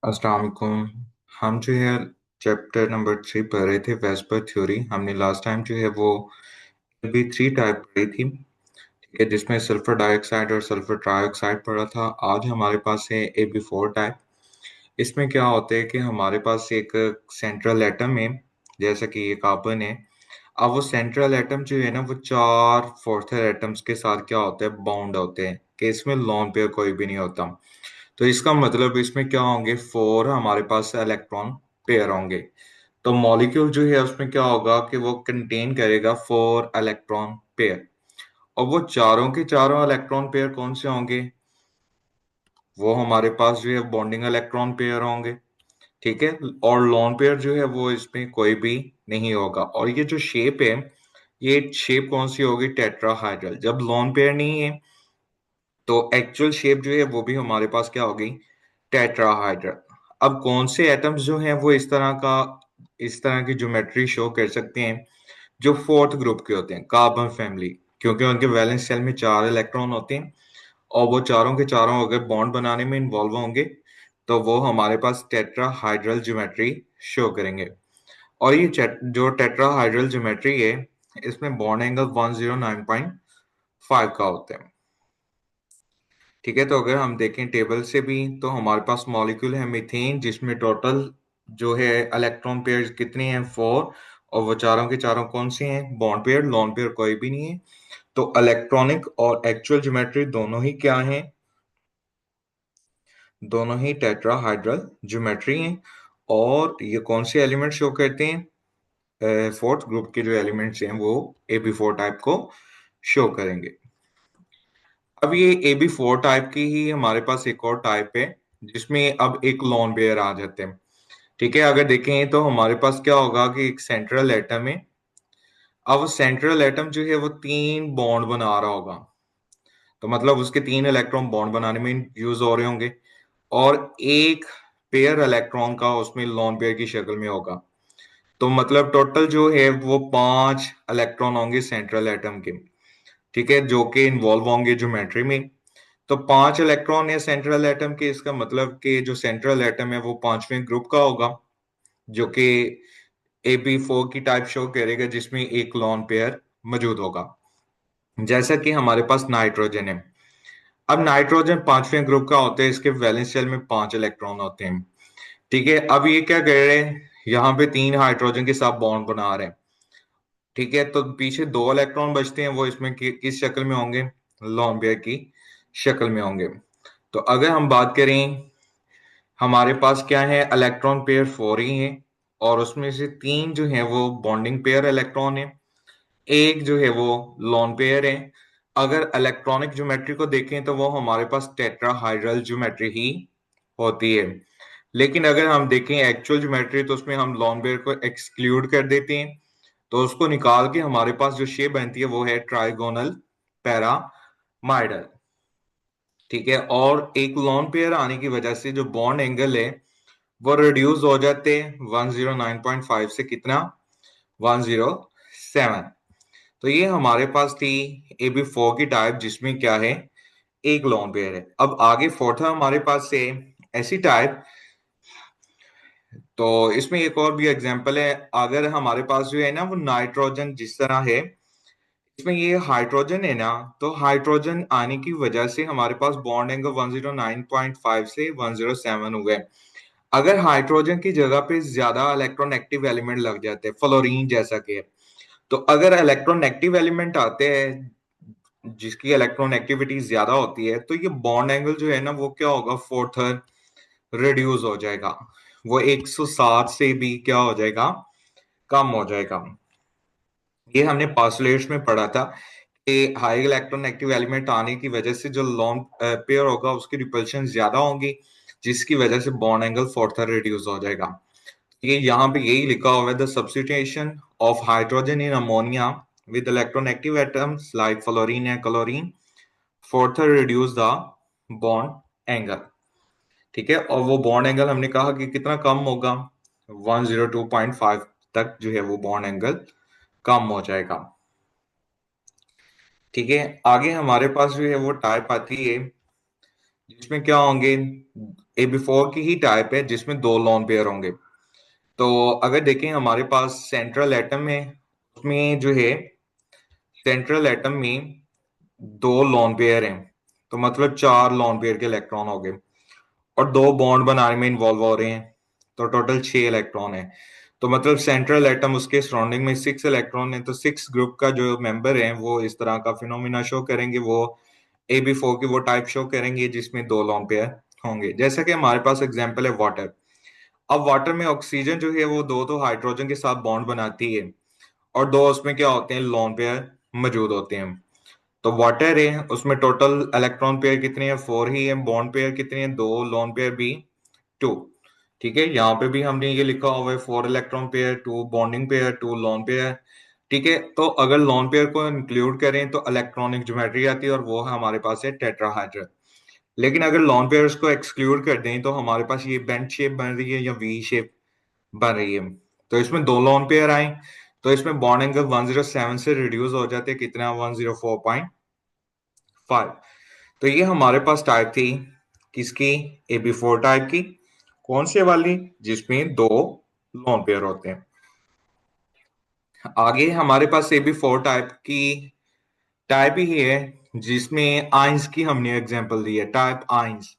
अस्सलाम वालेकुम। हम जो है चैप्टर नंबर 3 पढ़ रहे थे, वेस्पर थ्योरी। हमने लास्ट टाइम जो है वो भी 3 टाइप पढ़ी थी, ठीक है, जिसमें सल्फर डाइऑक्साइड और सल्फर ट्राइऑक्साइड पढ़ा था। आज हमारे पास है AB4 टाइप। इसमें क्या होता है कि हमारे पास एक सेंट्रल एटम है, जैसा कि ये कार्बन है। अब वो सेंट्रल एटम जो है ना, वो 4 फोर्थर एटम्स के साथ क्या होता है, बाउंड होते हैं, कि इसमें लोन पेयर कोई भी नहीं होता। तो इसका मतलब इसमें क्या होंगे, 4 हमारे पास इलेक्ट्रॉन पेयर होंगे। तो मॉलिक्यूल जो है उसमें क्या होगा कि वो कंटेन करेगा 4 इलेक्ट्रॉन पेयर। और वो चारों के चारों इलेक्ट्रॉन पेयर कौन से होंगे, वो हमारे पास जो है बॉन्डिंग इलेक्ट्रॉन पेयर होंगे, ठीक है। और लोन पेयर जो है वो इसमें कोई भी नहीं होगा। और ये जो शेप है, ये शेप कौन सी होगी, टेट्राहाइड्रल। जब लोन पेयर नहीं है तो एक्चुअल शेप जो है वो भी हमारे पास क्या होगी, टेट्राहाइड्रल। अब कौन से एटम्स जो हैं वो इस तरह की ज्योमेट्री शो कर सकते हैं, जो फोर्थ ग्रुप के होते हैं, कार्बन फैमिली, क्योंकि उनके वैलेंस शेल में 4 इलेक्ट्रॉन होते हैं। और वो चारों के चारों अगर बॉन्ड बनाने में इन्वॉल्व होंगे तो वो हमारे पास टेट्राहाइड्रल ज्योमेट्री शो करेंगे। और ये जो टेट्राहाइड्रल ज्योमेट्री है, इसमें बॉन्ड एंगल 109.5 का होता है, ठीक है। तो अगर हम देखें टेबल से भी, तो हमारे पास मॉलिक्यूल है मीथेन, जिसमें टोटल जो है इलेक्ट्रॉन पेयर कितने हैं, 4। और वो चारों के चारों कौन से हैं, बॉन्ड पेयर, लोन पेयर कोई भी नहीं है। तो इलेक्ट्रॉनिक और एक्चुअल ज्योमेट्री दोनों ही क्या हैं, दोनों ही टेट्राहाइड्रल ज्योमेट्री हैं। और ये कौन से एलिमेंट शो करते हैं, फोर्थ ग्रुप के जो एलिमेंट्स हैं वो AB4 टाइप को शो करेंगे। अब ये AB4 टाइप की ही हमारे पास एक और टाइप है, जिसमें अब एक लोन पेयर आ जाते हैं, ठीक है। अगर देखें तो हमारे पास क्या होगा कि एक सेंट्रल एटम है। अब सेंट्रल एटम जो है वो 3 बॉन्ड बना रहा होगा, तो मतलब उसके 3 इलेक्ट्रॉन बॉन्ड बनाने में यूज हो रहे होंगे। और एक पेयर इलेक्ट्रॉन का उसमें लोन पेयर की शक्ल में होगा। तो मतलब टोटल जो है वो 5 इलेक्ट्रॉन होंगे सेंट्रल एटम के, ठीक है, जो कि इन्वॉल्व होंगे ज्योमेट्री में। तो 5 इलेक्ट्रॉन है सेंट्रल एटम के, इसका मतलब कि जो सेंट्रल एटम है वो पांचवें ग्रुप का होगा, जो कि AB4 की टाइप शो करेगा, जिसमें एक लोन पेयर मौजूद होगा। जैसा कि हमारे पास नाइट्रोजन है। अब नाइट्रोजन पांचवें ग्रुप का होता है, इसके वैलेंस शेल में 5 इलेक्ट्रॉन होते हैं, ठीक है। अब ये क्या कर रहे हैं, यहाँ पे 3 हाइड्रोजन के साथ बॉन्ड बना रहे हैं, ठीक है। तो पीछे 2 इलेक्ट्रॉन बचते हैं, वो इसमें किस शक्ल में होंगे, लोन पेयर की शक्ल में होंगे। तो अगर हम बात करें, हमारे पास क्या है, इलेक्ट्रॉन पेयर 4 ही है। और उसमें से 3 जो है वो बॉन्डिंग पेयर इलेक्ट्रॉन है, एक जो है वो लोन पेयर है। अगर इलेक्ट्रॉनिक ज्योमेट्री को देखें तो वो हमारे पास टेट्राहाइड्रल ज्योमेट्री ही होती है। लेकिन अगर हम देखें एक्चुअल ज्योमेट्री, तो उसमें हम लोन पेयर को एक्सक्लूड कर देते हैं। तो उसको निकाल के हमारे पास जो शेप बनती है वो है ट्राइगोनल पैरामाइडल, ठीक है। और एक लोन पेयर आने की वजह से जो बॉन्ड एंगल है वो रिड्यूस हो जाते हैं 109.5 से कितना, 107। तो ये हमारे पास थी AB4 की टाइप, जिसमें क्या है, एक लोन पेयर है। अब आगे फोर्थ हमारे पास से ऐसी टाइप। तो इसमें एक और भी एग्जांपल है। अगर हमारे पास जो है ना वो नाइट्रोजन जिस तरह है, इसमें ये हाइड्रोजन है ना, तो हाइड्रोजन आने की वजह से हमारे पास बॉन्ड एंगल 109.5 से 107 हुए। अगर हाइड्रोजन की जगह पे ज्यादा इलेक्ट्रॉन एक्टिव एलिमेंट लग जाते हैं, फ्लोरीन जैसा कि है, तो अगर इलेक्ट्रॉन एक्टिव एलिमेंट आते हैं जिसकी इलेक्ट्रॉन एक्टिविटी ज्यादा होती है, तो ये बॉन्ड एंगल जो है ना वो क्या होगा, फोर्थर रिड्यूस हो जाएगा। वो 107 से भी क्या हो जाएगा, कम हो जाएगा। ये हमने पास्टलेट्स में पढ़ा था कि हाई इलेक्ट्रॉन एक्टिव एलिमेंट आने की वजह से जो लॉन्ग पेयर होगा उसकी रिपल्शन ज्यादा होगी, जिसकी वजह से बॉन्ड एंगल फोर्थर रिड्यूस हो जाएगा। ये यहाँ पे यही लिखा हुआ है, the substitution of hydrogen in ammonia with electron active atoms like fluorine या chlorine further reduce the bond angle, ठीक है। और वो बॉन्ड एंगल हमने कहा कि कितना कम होगा, 102.5 तक जो है वो बॉन्ड एंगल कम हो जाएगा, ठीक है। आगे हमारे पास जो है वो टाइप आती है जिसमें क्या होंगे, AB4 की ही टाइप है जिसमें दो लोन पेयर होंगे। तो अगर देखें हमारे पास सेंट्रल एटम है, उसमें जो है सेंट्रल एटम में दो लोन पेयर हैं, तो मतलब चार लोन पेयर के इलेक्ट्रॉन हो गए, और दो बॉन्ड बनाने में इन्वॉल्व हो रहे हैं, तो टोटल 6 इलेक्ट्रॉन है। तो मतलब सेंट्रल एटम उसके सराउंडिंग में 6 इलेक्ट्रॉन है, तो 6 ग्रुप का जो मेंबर है वो इस तरह का फिनोमिना शो करेंगे, वो AB4 की वो टाइप शो करेंगे जिसमें दो लोन पेयर होंगे। जैसा कि हमारे पास एग्जांपल है वाटर। अब वाटर में ऑक्सीजन जो है वो दो तो हाइड्रोजन के साथ बॉन्ड बनाती है, और दो उसमें क्या होते हैं, लोन पेयर मौजूद होते हैं। तो वाटर है, उसमें टोटल इलेक्ट्रॉन पेयर कितने हैं, 4 ही है। बॉन्ड पेयर कितने हैं, दो। लोन पेयर भी 2। ठीक है, यहाँ पे भी हमने ये लिखा हुआ है 4 electron pair, 2 bonding pair, 2 lone pair. ठीक है, तो अगर लोन पेयर को इंक्लूड करें तो इलेक्ट्रॉनिक ज्योमेट्री आती है, और वो हमारे पास है टेट्राहाइड्रल। लेकिन अगर लोन पेयर्स को एक्सक्लूड कर दें तो हमारे पास ये बेंच शेप बन रही है या वी शेप बन रही है। तो इसमें दो लोन पेयर आए, तो इसमें बॉन्ड एंगल 107 से रिड्यूस हो जाते हैं, कितना, 104.5। तो ये हमारे पास टाइप थी किसकी, AB4 टाइप की। कौन से वाली, जिसमें दो लोन पेयर होते हैं। आगे हमारे पास AB4 टाइप की टाइप ही है जिसमें आइंस की हमने एग्जांपल दी है, टाइप आइंस।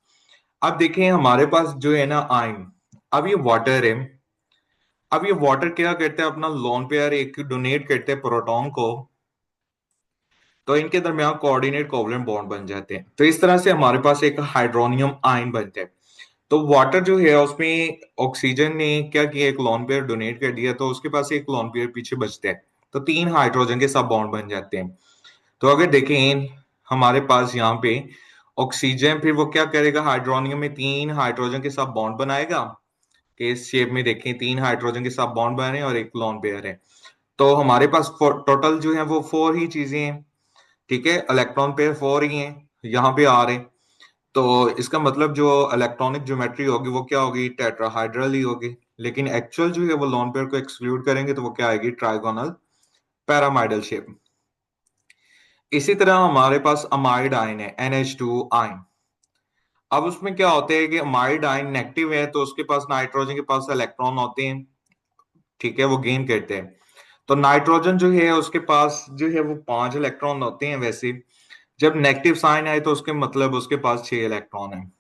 अब देखें हमारे पास जो है ना आयन, अब ये वाटर है। अब ये वाटर क्या करते हैं, अपना लोन पेयर एक डोनेट करते हैं प्रोटॉन को, तो इनके दरमियान कोऑर्डिनेट कोवलेंट बॉन्ड बन जाते हैं। तो इस तरह से हमारे पास एक हाइड्रोनियम आयन बनता है। तो वाटर जो है उसमें ऑक्सीजन ने क्या किया, एक लोन पेयर डोनेट कर दिया, तो उसके पास एक लोन पेयर पीछे बचता है, तो 3 हाइड्रोजन के साथ बॉन्ड बन जाते हैं। तो अगर देखें हमारे पास यहाँ पे ऑक्सीजन, फिर वो क्या करेगा, हाइड्रोनियम में 3 हाइड्रोजन के साथ बॉन्ड बनाएगा, कि इस शेप में देखें 3 हाइड्रोजन के साथ बॉन्ड बने और एक लोन पेयर है। तो हमारे पास टोटल जो है वो 4 ही चीजें हैं। ठीक है, इलेक्ट्रॉन पेयर 4 ही हैं, यहाँ पे आ रहे हैं। तो इसका मतलब जो इलेक्ट्रॉनिक ज्योमेट्री होगी वो क्या होगी, टेट्राहाइड्रल ही होगी। लेकिन एक्चुअल जो है वो लोन पेयर को एक्सक्लूड करेंगे तो वो क्या आएगी, ट्राइगोनल पैरामाइडल शेप। इसी तरह हमारे पास अमाइड आयन है, NH2 आयन। अब उसमें क्या होता है कि अमाइड आयन नेगेटिव है, तो उसके पास नाइट्रोजन के पास इलेक्ट्रॉन होते हैं। ठीक है, वो गेन करते हैं। तो नाइट्रोजन जो है उसके पास जो है वो 5 इलेक्ट्रॉन होते हैं वैसे। जब नेगेटिव साइन आए तो उसके मतलब उसके पास 6 इलेक्ट्रॉन है।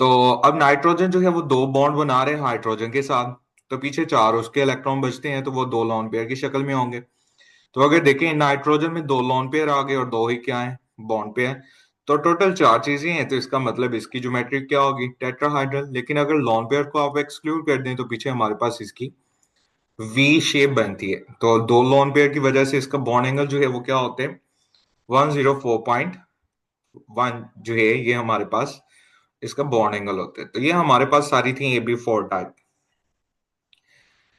तो अब नाइट्रोजन जो है वो दो बॉन्ड बना रहे हैं हाइड्रोजन के साथ, तो पीछे 4 उसके इलेक्ट्रॉन बचते हैं, तो वो दो लोन पेयर की शक्ल में होंगे। तो अगर देखें नाइट्रोजन में दो लोन पेयर आ गए और दो ही क्या है, बॉन्ड पेयर। तो टोटल 4 चीजें हैं, तो इसका मतलब इसकी ज्योमेट्री क्या होगी, टेट्राहाइड्रल। लेकिन अगर लोन पेयर को आप एक्सक्लूड कर दें तो पीछे हमारे पास इसकी वी शेप बनती है। तो दो लोन पेयर की वजह से इसका बॉन्ड एंगल जो है वो क्या होते हैं, 104.1 जो है ये हमारे पास इसका बॉन्ड एंगल होता है। तो ये हमारे पास सारी थी AB4 टाइप।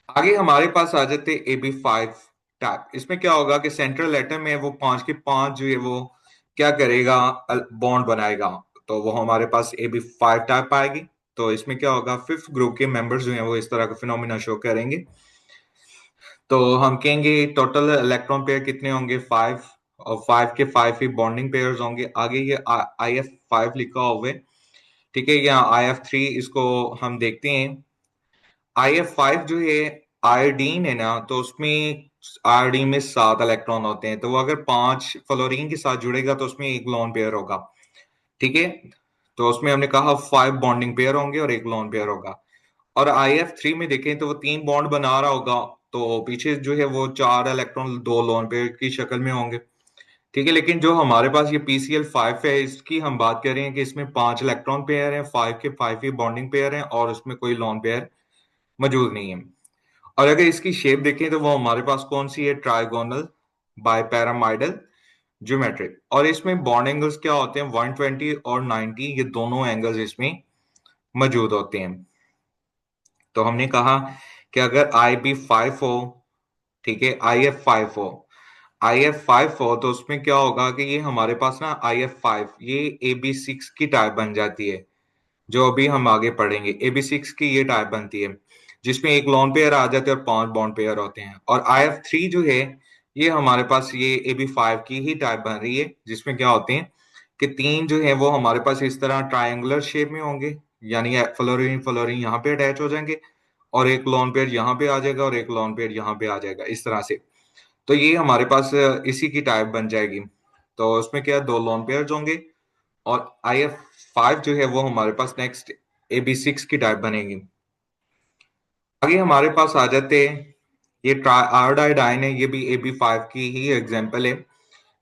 आगे हमारे पास आ जाते AB5 टाइप। इसमें क्या होगा कि सेंट्रल एटम है वो 5 के 5 जो है वो क्या करेगा, बॉन्ड बनाएगा। तो वो हमारे पास AB5 टाइप आएगी। तो इसमें क्या होगा, फिफ्थ ग्रुप के मेंबर्स जो हैं वो इस तरह का फिनोमिना शो करेंगे। तो हम कहेंगे टोटल इलेक्ट्रॉन पेयर कितने होंगे, 5। और 5 के 5 ही बॉन्डिंग पेयर्स होंगे। आगे ये IF5 लिखा हुआ है। ठीक है, यहाँ IF3 इसको हम देखते हैं। IF5 जो है आयोडीन है ना, तो उसमें आयोडीन में 7 इलेक्ट्रॉन होते हैं, तो वो अगर 5 फ्लोरीन के साथ जुड़ेगा तो उसमें एक लोन पेयर होगा। ठीक है, तो उसमें हमने कहा 5 बॉन्डिंग पेयर होंगे और एक लोन पेयर होगा। और IF3 में देखें तो वो 3 बॉन्ड बना रहा होगा, तो पीछे जो है वो 4 इलेक्ट्रॉन दो लोन पेयर की शक्ल में होंगे। ठीक है, लेकिन जो हमारे पास ये PCl5 है इसकी हम बात कर रहे हैं कि इसमें 5 इलेक्ट्रॉन पेयर हैं, 5 के 5 ही बॉन्डिंग पेयर हैं, और उसमें कोई लोन पेयर मौजूद नहीं है। और अगर इसकी शेप देखें तो वो हमारे पास कौन सी है, ट्राइगोनल बाइपैरामाइडल ज्योमेट्रिक। और इसमें बॉन्ड एंगल्स क्या होते हैं, 120 और 90, ये दोनों एंगल्स इसमें मौजूद होते हैं। तो हमने कहा कि अगर IB5 हो, ठीक है, IF5 हो तो उसमें क्या होगा कि ये हमारे पास ना IF5 ये AB6 की टाइप बन जाती है। जो अभी हम आगे पढ़ेंगे AB6 की ये टाइप बनती है, जिसमें एक लोन पेयर आ जाते हैं और 5 बॉन्ड पेयर होते हैं। और IF3 जो है ये हमारे पास ये AB5 की ही टाइप बन रही है, जिसमें क्या होते हैं, कि 3 जो है वो हमारे पास इस तरह ट्रायंगुलर शेप में होंगे, यानी फ्लोरीन फ्लोरीन यहाँ पे अटैच हो जाएंगे और एक लोन पेयर यहाँ पे आ जाएगा और एक लोन पेयर यहाँ पे आ जाएगा इस तरह से। तो ये हमारे पास इसी की टाइप बन जाएगी। तो उसमें क्या 2 लोन पेयर्स होंगे और IF5 जो है वो हमारे पास नेक्स्ट AB6 की टाइप बनेगी। आगे हमारे पास आ जाते हैं, ये आयोडाइडाइन है, ये भी AB5 की ही एग्जांपल है।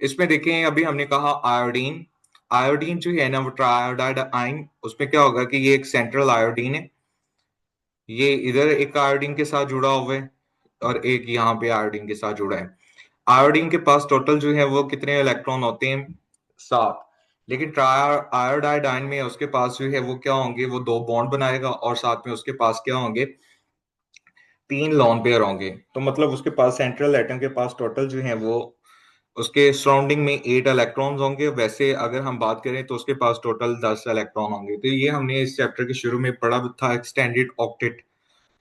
इसमें देखें अभी हमने कहा आयोडीन, आयोडीन जो है ना वो ट्राइआयोडाइड, उसमें क्या होगा कि ये एक सेंट्रल आयोडीन है, ये इधर एक आयोडीन के साथ जुड़ा हुआ है और एक यहाँ पे आयोडीन के साथ जुड़ा है। आयोडीन के पास टोटल जो है वो कितने इलेक्ट्रॉन होते हैं? 7। लेकिन ट्राई आयोडाइडाइन में उसके पास जो है वो क्या होंगे, वो 2 बॉन्ड बनाएगा और साथ में उसके पास क्या होंगे, 3 लॉन पेयर होंगे। तो मतलब उसके पास सेंट्रल एटम के पास टोटल जो है वो उसके सराउंडिंग में 8 इलेक्ट्रॉन्स होंगे। वैसे अगर हम बात करें तो उसके पास टोटल 10 इलेक्ट्रॉन होंगे। तो ये हमने इस चैप्टर के शुरू में पढ़ा था, एक्सटेंडेड ऑक्टेट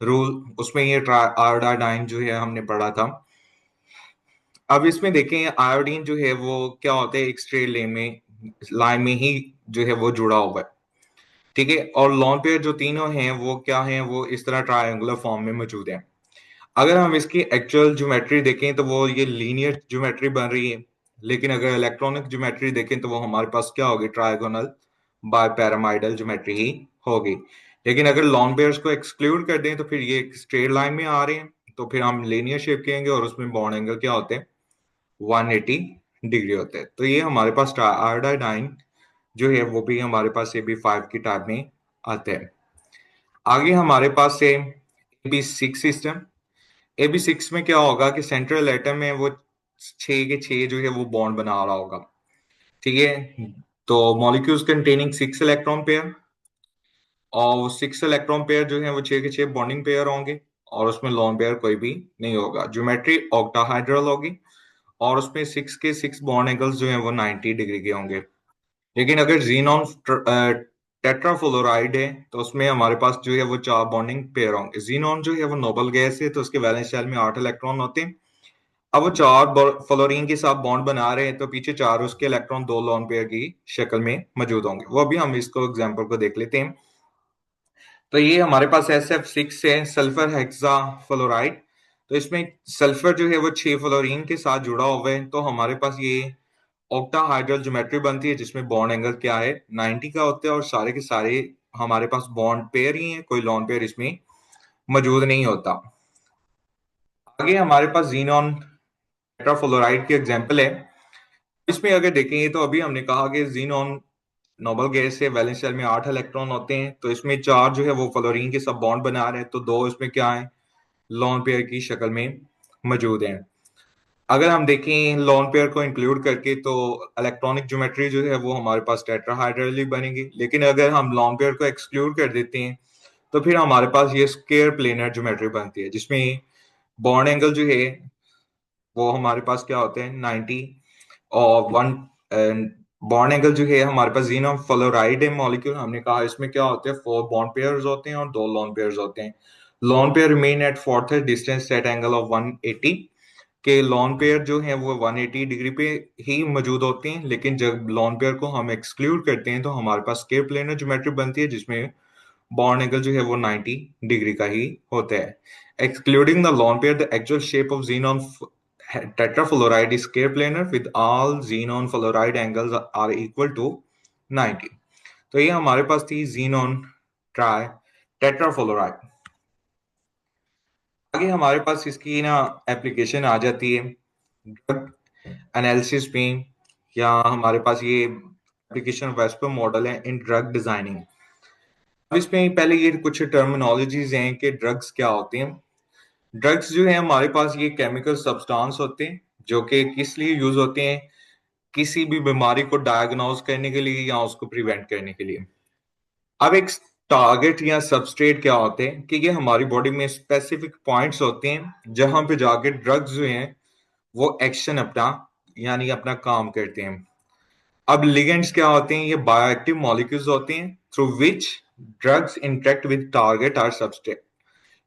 रूल, उसमें ये आयोडाइड जो है हमने पढ़ा था। अब इसमें देखें आयोडीन जो है वो क्या होता है, एक स्ट्रेट लाइन में ही जो है वो जुड़ा हुआ है, ठीक है। और लॉन पेयर जो तीनों हैं वो क्या हैं, वो इस तरह ट्रायंगुलर फॉर्म में मौजूद हैं। अगर हम इसकी एक्चुअल ज्योमेट्री देखें तो वो ये लीनियर ज्योमेट्री बन रही है, लेकिन अगर इलेक्ट्रॉनिक ज्योमेट्री देखें तो वो हमारे पास क्या होगी, ट्रायगोनल बायपैरामाइडल ज्योमेट्री ही होगी। लेकिन अगर लॉन्ग पेयर्स को एक्सक्लूड कर दें तो फिर ये एक स्ट्रेट लाइन में आ रहे हैं, तो फिर हम लीनियर शेप कहेंगे और उसमें बॉन्ड एंगल क्या होते हैं, 180 डिग्री होते हैं। तो ये हमारे पास आयोडाइड जो है वो भी हमारे पास AB5 की टाइप में आते हैं। आगे हमारे पास से AB6 सिस्टम। AB6 में क्या होगा कि सेंट्रल एटम में वो 6 के 6 जो है वो बॉन्ड बना रहा होगा, ठीक है। तो मॉलिक्यूल्स कंटेनिंग 6 इलेक्ट्रॉन पेयर, और वो 6 इलेक्ट्रॉन पेयर जो है वो 6 के 6 बॉन्डिंग पेयर होंगे और उसमें लोन पेयर कोई भी नहीं होगा। ज्योमेट्री ऑक्टाहाइड्रल होगी और उसमें 6 के 6 बॉन्ड एंगल्स जो है वो 90 डिग्री के होंगे। लेकिन अगर जीनॉन टेट्राफ्लोराइड है तो उसमें हमारे पास जो है वो 4 बॉन्डिंग पेयर होंगे। जीनॉन जो है वो नोबल गैस है, तो उसके वैलेंस शेल में 8 इलेक्ट्रॉन होते हैं। अब वो 4 फ्लोरीन के साथ बॉन्ड बना रहे हैं, तो पीछे 4 उसके इलेक्ट्रॉन 2 लोन पेयर की शक्ल में मौजूद होंगे। वो अभी हम इसको एग्जाम्पल को देख लेते हैं। तो ये हमारे पास SF6 है, सल्फर हेक्सा फ्लोराइड। तो इसमें सल्फर जो है वो 6 फ्लोरीन के साथ जुड़ा हुआ है, तो हमारे पास ये ऑक्टाहाइड्रल ज्योमेट्री बनती है जिसमें बॉन्ड एंगल क्या है, 90 का होता है और सारे के सारे हमारे पास बॉन्ड पेयर ही हैं, कोई लॉन पेयर इसमें मौजूद नहीं होता। आगे हमारे पास जीनॉन टेट्राफ्लोराइड की एग्जांपल है। इसमें अगर देखेंगे तो अभी हमने कहा कि जीनॉन नोबल गैस है, वैलेंस शेल में 8 इलेक्ट्रॉन होते हैं, तो इसमें 4 जो है वो फ्लोरीन के सब बॉन्ड बना रहे हैं, तो 2 इसमें क्या है, लॉन पेयर की शक्ल में मौजूद हैं। अगर हम देखें लॉन पेयर को इंक्लूड करके तो इलेक्ट्रॉनिक ज्योमेट्री जो है वो हमारे पास टेट्राहाइड्रल बनेगी। लेकिन अगर हम लॉन पेयर को एक्सक्लूड कर देते हैं तो फिर हमारे पास ये स्क्वायर प्लेनर ज्योमेट्री बनती है, जिसमें बॉन्ड एंगल जो है वो हमारे पास क्या होते हैं, 90। और वन बॉन्ड एंगल जो है हमारे पास जीनोन फ्लोराइड है मॉलिक्यूल, हमने कहा इसमें क्या होते हैं, 4 बॉन्ड पेयर्स होते हैं और 2 लोन पेयर्स होते हैं। Lone pair remain at fourth distance at angle of 180 के। लॉन पेयर जो है वो 180 डिग्री पे ही मौजूद होते हैं। लेकिन जब लॉन पेयर को हम एक्सक्लूड करते हैं तो हमारे पास स्क्वायर प्लेनर ज्योमेट्री बनती है जिसमें बॉन्ड एंगल जो है वो 90 डिग्री का ही होता है। Excluding the lone pair, the actual shape of xenon tetrafluoride is square planar with all xenon fluoride angles are equal to 90। तो ये हमारे पास थी xenon ट्राई टेट्राफ्लोराइड। आगे हमारे पास इसकी ना एप्लीकेशन आ जाती है ड्रग एनालिसिस में, या हमारे पास ये एप्लीकेशन वेस्पर मॉडल है इन ड्रग डिजाइनिंग। अब इसमें पहले ये कुछ टर्मिनोलॉजीज हैं कि ड्रग्स क्या होते हैं। ड्रग्स जो है हमारे पास ये केमिकल सब्सटेंस होते हैं जो कि किस लिए यूज होते हैं, किसी भी बीमारी को डायग्नोज करने के लिए या उसको प्रिवेंट करने के लिए। अब एक टारगेट या सबस्ट्रेट क्या होते हैं कि ये हमारी बॉडी में स्पेसिफिक पॉइंट्स होते हैं जहां पे जाके ड्रग्स जो हैं वो एक्शन अपना यानी अपना काम करते हैं। अब लिगेंड्स क्या होते हैं, ये बायोएक्टिव मॉलिक्यूल्स होते हैं through which drugs interact with target और सबस्ट्रेट।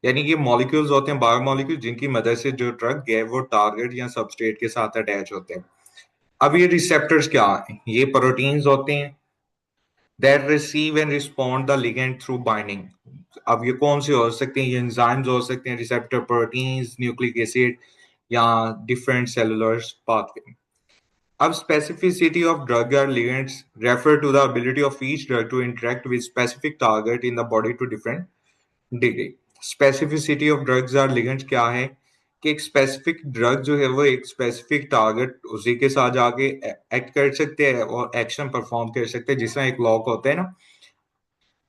यानी ये मॉलिक्यूल्स होते हैं बायोमॉलिक्यूल जिनकी मदद से जो ड्रग है वो टारगेट या सबस्ट्रेट के साथ अटैच होते हैं। अब ये रिसेप्टर्स क्या हैं? ये प्रोटीन्स होते हैं that receive and respond the ligand through binding. अब ये कौन से हो सकते हैं? ये एंजाइम्स हो सकते हैं, रिसेप्टर प्रोटीन्स, न्यूक्लिक एसिड, या डिफरेंट सेलुलर पाथवे। अब specificity of drug or ligands refer to the ability of each drug to interact with specific target in the body to different degree. Specificity of drugs or ligands क्या है कि एक specific drug जो है वो एक specific target उसी के साथ जाके एक्ट कर सकते हैं और एक्शन परफॉर्म कर सकते हैं। जिस तरह एक लॉक होता है ना,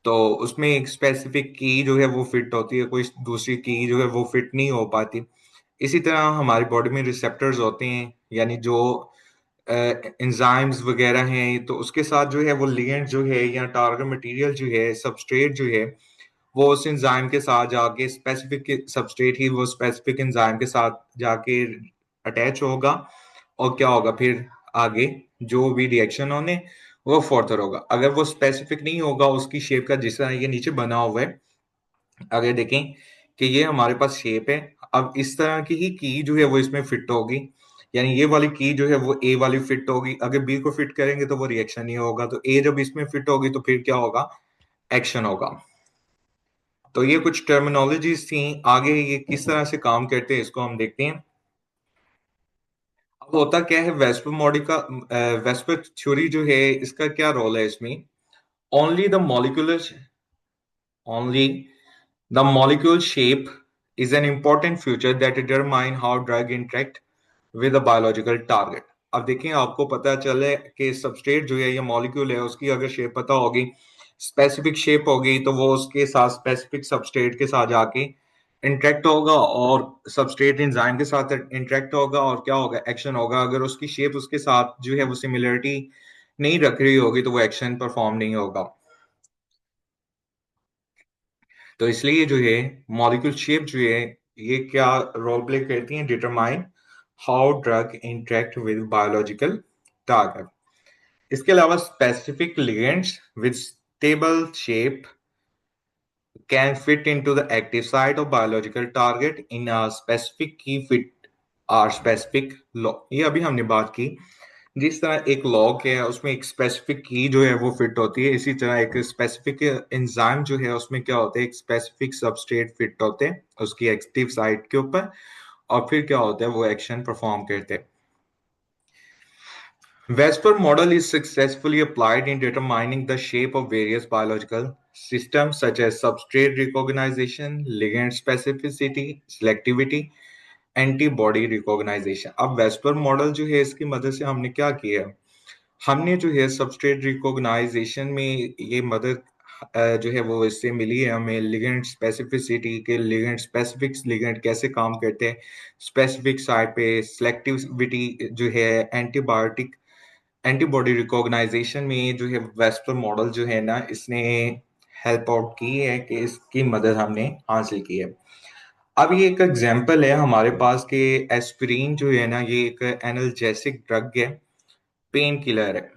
तो उसमें एक स्पेसिफिक की जो है वो फिट होती है, कोई दूसरी की जो है वो फिट नहीं हो पाती। इसी तरह हमारी बॉडी में रिसेप्टर्स होते हैं, यानी जो एंजाइम्स वगैरह हैं, तो उसके साथ जो है वो लिगेंड जो है या टारगेट मटेरियल जो है, सबस्ट्रेट जो है, वो उस एंजाइम के साथ जाके स्पेसिफिक सबस्ट्रेट ही वो स्पेसिफिक एंजाइम के साथ जाके अटैच होगा, और क्या होगा फिर आगे जो भी रिएक्शन होने वो फर्दर होगा। अगर वो स्पेसिफिक नहीं होगा उसकी शेप का, जिस तरह ये नीचे बना हुआ है, अगर देखें कि ये हमारे पास शेप है, अब इस तरह की ही की जो है वो इसमें फिट होगी, यानी ये वाली की जो है वो ए वाली फिट होगी। अगर बी को फिट करेंगे तो वो रिएक्शन नहीं होगा, तो ए जब इसमें फिट होगी तो फिर क्या होगा? एक्शन होगा। तो ये कुछ टर्मिनोलॉजीज थी। आगे ये किस तरह से काम करते हैं इसको हम देखते हैं। अब होता क्या है, वेस्पर मॉडल का, वेस्पर थ्योरी जो है इसका क्या रोल है इसमें? Only the molecular only the molecule shape is an important feature that determine how drug interact with a biological target. अब देखिए, आपको पता चले कि सबस्ट्रेट जो है या मॉलिक्यूल है, उसकी अगर शेप पता होगी, स्पेसिफिक शेप होगी, तो वो उसके साथ स्पेसिफिक सबस्ट्रेट के साथ जाके इंटरेक्ट होगा, और सबस्ट्रेट एंजाइम के साथ इंटरेक्ट होगा, और क्या होगा? एक्शन होगा। अगर उसकी शेप उसके साथ जो है वो सिमिलरिटी नहीं रख रही होगी तो वो एक्शन परफॉर्म नहीं होगा। तो इसलिए जो है मॉलिक्यूल शेप जो है ये क्या रोल प्ले करती है? Determine how drug interact with biological target. इसके अलावा specific ligands with stable shape can fit into the active site of biological target in a specific key fit or specific law। ये अभी हमने बात की, जिस तरह एक लॉक है उसमें एक स्पेसिफिक की जो है वो फिट होती है, इसी तरह एक स्पेसिफिक एंजाइम जो है उसमें क्या होता है? एक स्पेसिफिक सबस्ट्रेट फिट होते हैं उसकी एक्टिव साइट के ऊपर, और फिर क्या होता है? वो एक्शन परफॉर्म करते हैं। Vesper model is successfully applied in determining the shape of various biological systems such as substrate recognition, ligand specificity, selectivity, antibody recognization. अब वेस्पर मॉडल जो है इसकी मदद से हमने क्या किया? हमने जो है सबस्ट्रेट रिकॉग्नाइजेशन में ये मदद जो है वो इससे मिली है हमें, लिगेंड स्पेसिफिसिटी के, लिगेंड स्पेसिफिक लिगेंड कैसे काम करते हैं स्पेसिफिक साइट पे, सिलेक्टिविटी जो है, एंटीबायोटिक एंटीबॉडी रिकॉग्नाइजेशन में जो है वेस्पर मॉडल जो है ना, इसने हेल्प आउट की है कि इसकी मदद हमने हासिल की है। अब ये एक एग्जांपल है हमारे पास कि एस्पिरिन जो है ना, ये एक एनाल्जेसिक ड्रग है, पेन किलर है,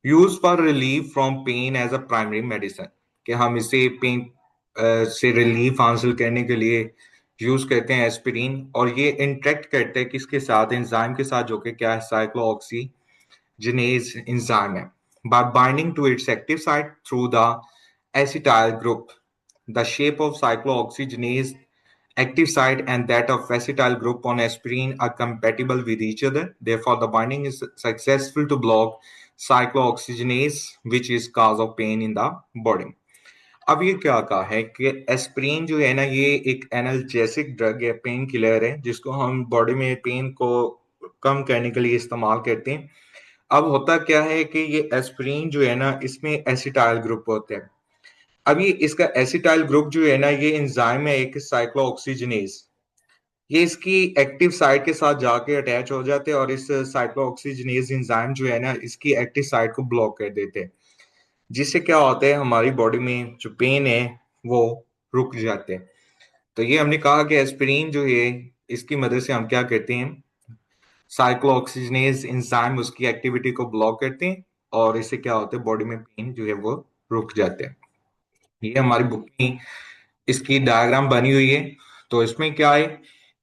use for relief from pain as a primary medicine, कि हम इसे पेन से रिलीफ हासिल करने के लिए यूज करते हैं एस्पिरिन। और ये इंटरेक्ट करते हैं किसके साथ? एंजाइम के साथ, जो कि क्या है? साइक्लोऑक्सीजिनेज एंजाइम है। By binding to its active site through the acetyl group, the shape of cyclooxygenase active site and that of acetyl group on aspirin are compatible with each other. Therefore, the binding is successful to block cyclooxygenase, which is cause of pain in the body. अब ये क्या कहा है कि aspirin जो है ना, ये एक एनाल्जेसिक ड्रग है, पेन किलर है, जिसको हम बॉडी में पेन को कम करने के लिए इस्तेमाल करते हैं। अब होता क्या है कि ये एस्पिरिन जो है ना, इसमें एसिटाइल ग्रुप होते हैं। अब ये इसका एसिटाइल ग्रुप जो है ना, ये एंजाइम है एक साइक्लोऑक्सीजिनेज, ये इसकी एक्टिव साइट के साथ जाके अटैच हो जाते हैं, और इस साइक्लोऑक्सीजिनेज एंजाइम जो है ना, इसकी एक्टिव साइट को ब्लॉक कर देते हैं, जिससे क्या होता है? हमारी बॉडी में जो पेन है वो रुक जाते हैं। तो ये हमने कहा कि एस्पिरिन जो है इसकी मदद से हम क्या करते हैं? साइक्लोऑक्सीजिनेज एंजाइम उसकी एक्टिविटी को ब्लॉक करते हैं, और इससे क्या होता है? बॉडी में पेन जो है वो रुक जाते हैं। ये हमारी बुक में इसकी डायग्राम बनी हुई है। तो इसमें क्या है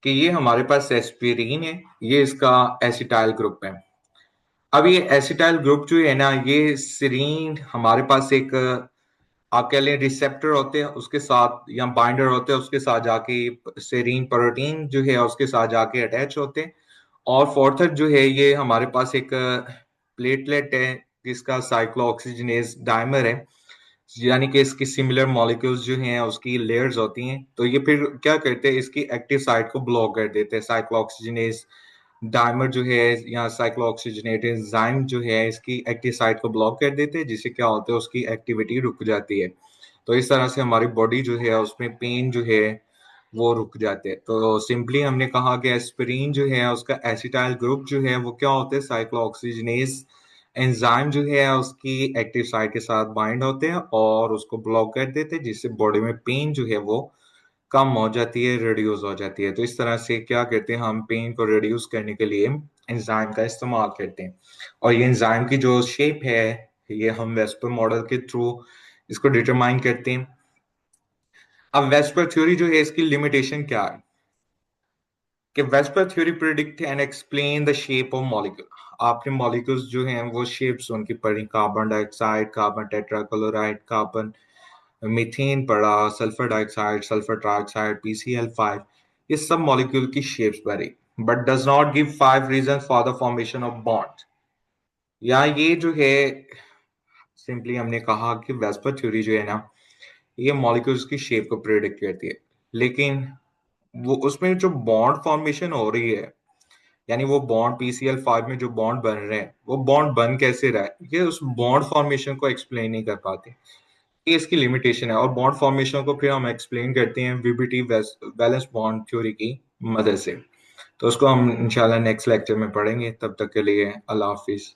कि ये हमारे पास एस्पिरिन है, ये इसका एसिटाइल ग्रुप है, अब ये एसिटाइल ग्रुप जो है ना, ये सीरीन हमारे पास एक आप कह लें रिसेप्टर होते हैं उसके साथ, या बाइंडर होते हैं उसके साथ जाके, सेरीन प्रोटीन जो है उसके साथ जाके अटैच होते हैं। और फोर्थर जो है ये हमारे पास एक प्लेटलेट है जिसका साइक्लोऑक्सीजनेज डाइमर है, यानी कि इसकी सिमिलर मॉलिक्यूल्स जो हैं उसकी लेयर्स होती हैं। तो ये फिर क्या करते हैं, इसकी एक्टिव साइट को ब्लॉक कर देते हैं। साइक्लोऑक्सीजनेज डाइमर जो है या साइक्लोऑक्सीजनेट एंजाइम जो है इसकी एक्टिव साइट को ब्लॉक कर देते हैं, जिससे क्या होता है उसकी एक्टिविटी रुक जाती है। तो इस तरह से हमारी बॉडी जो है उसमें पेन जो है वो रुक जाते हैं। तो सिंपली हमने कहा कि एस्पिरिन जो है उसका एसिटाइल ग्रुप जो है वो क्या होते हैं, साइक्लोऑक्सीजनेज एंजाइम जो है उसकी एक्टिव साइट के साथ बाइंड होते हैं और उसको ब्लॉक कर देते हैं, जिससे बॉडी में पेन जो है वो कम हो जाती है, रिड्यूस हो जाती है। तो इस तरह से क्या करते हैं, हम पेन को रिड्यूस करने के लिए एंजाइम का इस्तेमाल करते हैं। और ये एंजाइम की जो शेप है ये हम वेस्पर मॉडल के थ्रू इसको डिटरमाइन करते हैं। अब वेस्पर थ्योरी जो है इसकी लिमिटेशन क्या है, कि VSEPR theory predict and explain the shape of molecule. आपके मॉलिक्यूल्स जो हैं वो शेप्स उनकी पढ़ी, carbon dioxide, carbon tetrachloride, carbon methane पढ़ा, sulphur dioxide, sulphur trioxide, PCl5, ये सब मॉलिक्यूल की शेप्स पढ़ी, but does not give 5 reason for the formation of bond. या ये जो है सिंपली हमने कहा कि वेस्पर थ्योरी जो है ना ये मॉलिक्यूल्स की शेप को प्रेडिक्ट करती है, लेकिन वो उसमें जो बॉन्ड फॉर्मेशन हो रही है, यानी वो बॉन्ड PCl5 में जो बॉन्ड बन रहे हैं वो बॉन्ड बन कैसे रहा है, ये उस बॉन्ड फॉर्मेशन को एक्सप्लेन नहीं कर पाते। ये इसकी लिमिटेशन है। और बॉन्ड फॉर्मेशन को फिर हम एक्सप्लेन करते हैं VBT वैलेंस बॉन्ड थ्योरी की मदद से। तो उसको हम इंशाल्लाह नेक्स्ट लेक्चर में पढ़ेंगे। तब तक के लिए अल्लाह हाफिज।